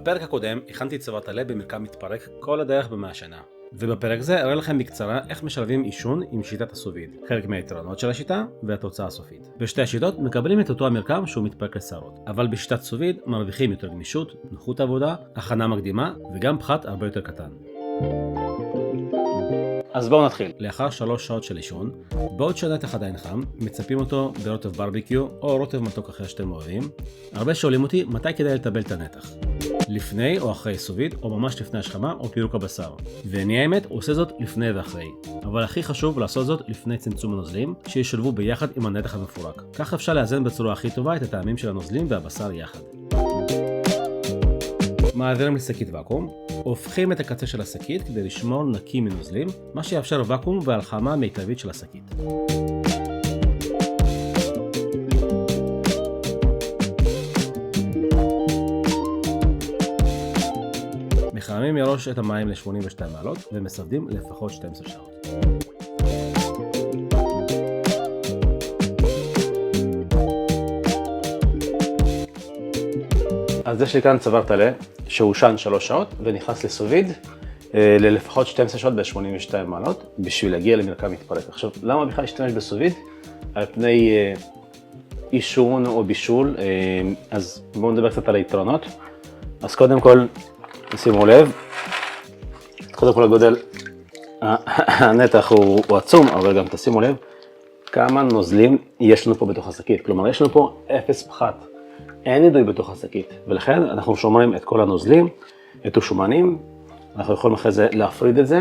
בפרק הקודם הכנתי צוואר טלה במרקם מתפרק כל הדרך במאה שנה. ובפרק זה אראה לכם בקצרה איך משלבים עישון עם שיטת הסוביד, חלק מהיתרונות של השיטה והתוצאה הסופית. בשתי השיטות מקבלים את אותו המרקם שהוא מתפרק לשערות, אבל בשיטת סוביד מרוויחים יותר גמישות, נוחות עבודה, הכנה מקדימה וגם פחת הרבה יותר קטן. אז בואו נתחיל. לאחר 3 שעות של עישון, בעוד שהנתח עדיין חם, מצפים אותו ברוטב ברביקיו או רוטב מתוק אחר שאתם אוהבים. הרבה שואלים אותי מתי כדאי לטבל את הנתח. לפני או אחרי סוביד, או ממש לפני השכמה או פירוק הבשר. ואני האמת עושה זאת לפני ואחרי. אבל הכי חשוב לעשות זאת לפני צמצום הנוזלים, שישלבו ביחד עם הנתח המפורק. כך אפשר לאזן בצורה הכי טובה את הטעמים של הנוזלים והבשר יחד. מעבירים לשקית ואקום, הופכים את הקצה של השקית כדי לשמור נקי מנוזלים, מה שיאפשר ואקום והלחמה מיטבית של השקית. מחממים מראש את המים ל-82 מעלות ומסוודים לפחות 12 שעות. אז יש לי כאן צוואר טלה שהושן 3 שעות ונכנס לסוביד ללפחות 12 שעות ב-82 מעלות בשביל להגיע למרקם מתפרק. עכשיו, למה בכלל להשתמש בסוביד? על פני עישון או בישול, אז בואו נדבר קצת על היתרונות. אז קודם כל, שימו לב, קודם כל הגודל, הנתח הוא עצום, אבל גם תשימו לב כמה נוזלים יש לנו פה בתוך השקית. כלומר, יש לנו פה 0 פחת. אין נידוי בתוך השקית, ולכן אנחנו שומרים את כל הנוזלים, את השומנים, אנחנו יכולים אחרי זה להפריד את זה,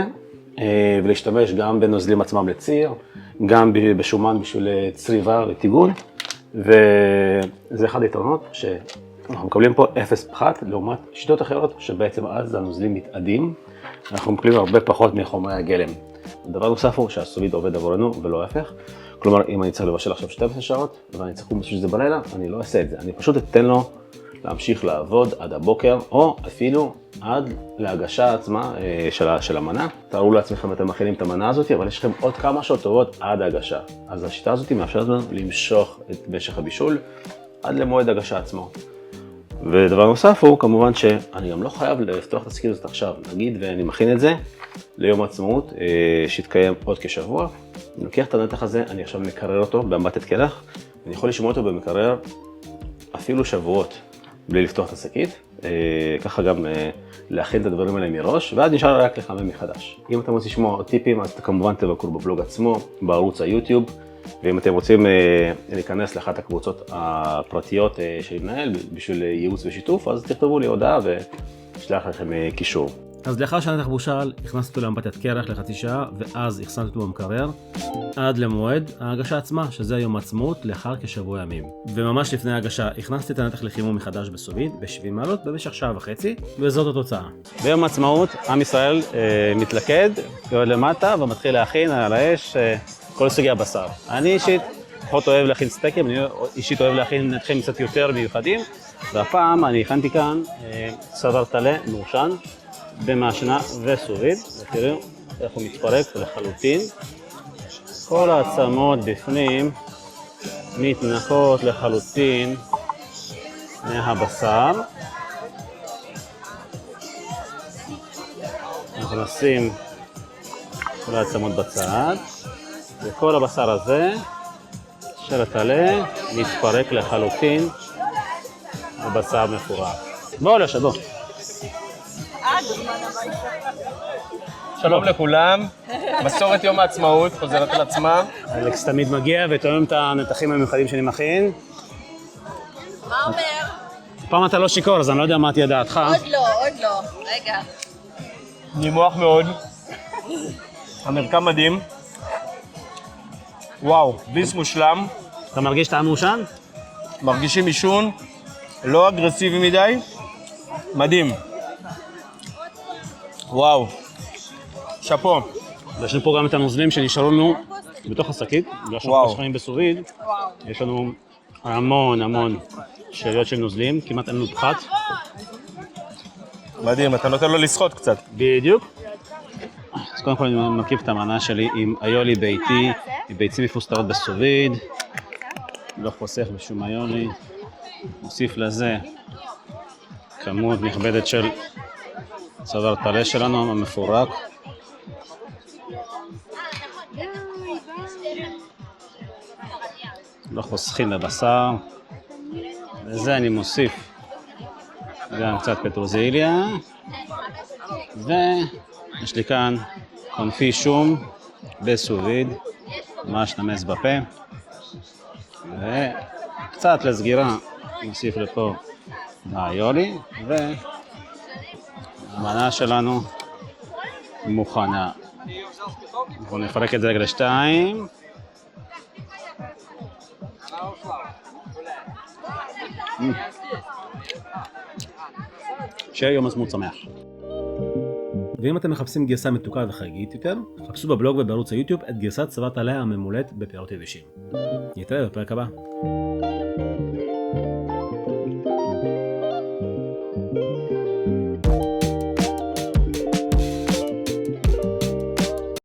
ולהשתמש גם בנוזלים עצמם לציר, גם בשומן בשביל צריבה וטיגון, וזה אחד היתרונות שאנחנו מקבלים פה 0 פחת, לעומת שיטות אחרות שבעצם אז הנוזלים מתאדים, אנחנו מקבלים הרבה פחות מחומרי הגלם. הדבר נוסף הוא שהסוביד עובד עבורנו ולא ההפך. כלומר, אם אני צריך לבשל עכשיו 12 שעות ואני צריך בשביל זה בלילה, אני לא אעשה את זה. אני פשוט אתן לו להמשיך לעבוד עד הבוקר, או אפילו עד להגשה עצמה של המנה. תארו לעצמכם אתם מכינים את המנה הזאת, אבל יש לכם עוד כמה שעות טובות עד ההגשה. אז השיטה הזאת מאפשרת לנו למשוך את משך הבישול עד למועד הגשה עצמו. ודבר נוסף הוא כמובן שאני גם לא חייב לפתוח את הסקית הזאת עכשיו. נגיד ואני מכין את זה ליום העצמאות שיתקיים עוד כשבוע. אני לוקח את הנתח הזה, אני עכשיו מקרר אותו באמבטת קרח, אני יכול לשמור אותו במקרר אפילו שבועות בלי לפתוח את השקית, ככה גם להכין את הדברים האלה מראש, ואז נשאר רק לחמם מחדש. אם אתם רוצים לשמוע עוד טיפים, אז כמובן תבקרו בבלוג עצמו, בערוץ היוטיוב, ואם אתם רוצים להיכנס לאחת הקבוצות הפרטיות שאני מנהל בשביל ייעוץ ושיתוף, אז תכתבו לי הודעה ושלח לכם קישור. אז לאחר שהנתח בושל, הכנסתי אותו לאמבטת קרח לחצי שעה, ואז הכנסתי אותו במקרר עד למועד ההגשה עצמה, שזה יום העצמאות לאחר כשבוע ימים. וממש לפני ההגשה הכנסתי את הנתח לחימום מחדש בסוביד ב-70 מעלות במשך 1.5 שעות, וזאת התוצאה. ביום העצמאות עם ישראל מתלכד, יורד למטה ומתחיל להכין על האש כל סוגי הבשר. אני אישית פחות אוהב להכין סטייקים, אני אישית אוהב להכין נתחים קצת יותר מיוחדים, והפעם אני הכנתי כאן צוואר טלה מעושן במעשנה וסוביד, ותראו איך הוא מתפרק לחלוטין. כל העצמות בפנים מתנקות לחלוטין מהבשר. אנחנו נשים כל העצמות בצד, וכל הבשר הזה של הטלה מתפרק לחלוטין, הבשר מפורק. בואו לשבו. שלום לכולם, מסורת יום העצמאות חוזרת על עצמה. אלכס תמיד מגיע ותואם את הנתחים המיוחדים שאני מכין. מה אומר? פעם אתה לא שיקור, אז אני לא יודע מה תהיה דעתך. עוד לא, רגע. נימוח מאוד, המרקם מדהים. וואו, ביס מושלם. אתה מרגיש טעם מעושן? מרגישים עישון, לא אגרסיבי מדי, מדהים. וואו, שאפו. ויש לנו פה גם את הנוזלים שנשארו לנו בתוך השקית, בגלל שאנחנו שחיים בסוביד. יש לנו המון שאריות של נוזלים, כמעט אין לנו פחת. מדהים, אתה נותן לו לשחות קצת. בדיוק. אז קודם כל אני מקיף את המנה שלי עם איולי ביתי, עם ביצים מפוסטרות בסוביד. לא חוסך בשום איולי. נוסיף לזה כמות נכבדת של צוואר טלה שלנו המפורק. לא חוסכים בבשר. לזה אני מוסיף גם קצת פטרוזיליה. ויש לי כאן קונפי שום בסוביד, ממש נמס בפה. וקצת לסגירה נוסיף לפה האיולי, והמנה שלנו מוכנה. אנחנו נפרק את זה רגע לשתיים. שיהיה יום עצמאות שמח. ואם אתם מחפשים גרסה מתוקה וחגיגית יותר, חפשו בבלוג ובערוץ היוטיוב את גרסת צוואר טלה הממולאת בפירות יבשים. נתראה בפרק הבא.